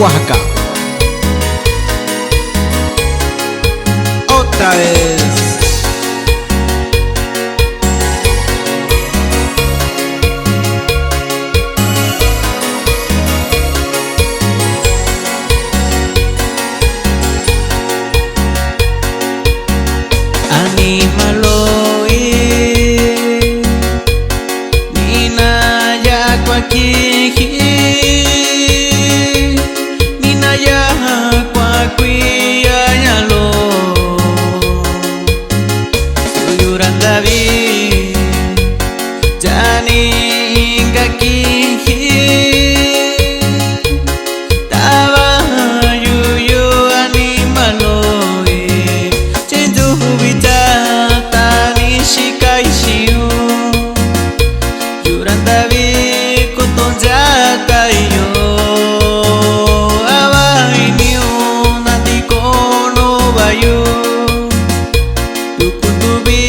Oaxaca. Otra vez. Anímalo Nina ya kwakiji Nina ya kwakwiyayalo Suyuran David Jani ingakiji Taba yuyo anímalo Chendu bita Shikaishiu Yuran David kotonjatayo Abainiu nanti kono bayu Tukuntubi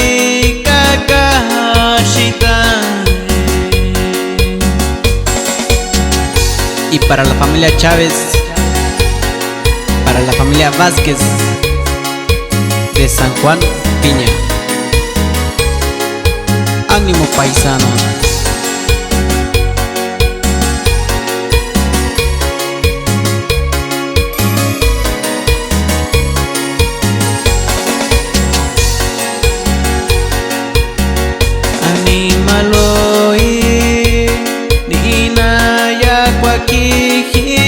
kakashita. Y para la familia Chávez, para la familia Vázquez de San Juan Piña. Ánimo paisano. Anímalo Nina ya kwakiji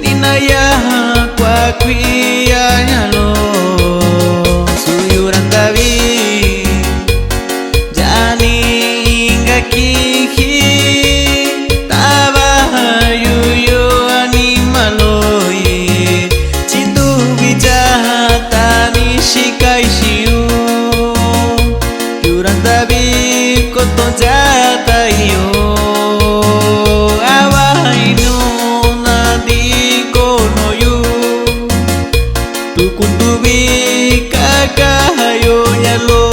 Nina ya kwakwiyayalo Suyuran David Jani ingakiji Taba yuyo anímalo Chintu bijata nishikaishiu Yuran David kotonjatayo Abainu nadi konoyu Tukuntubi kakayo nyalo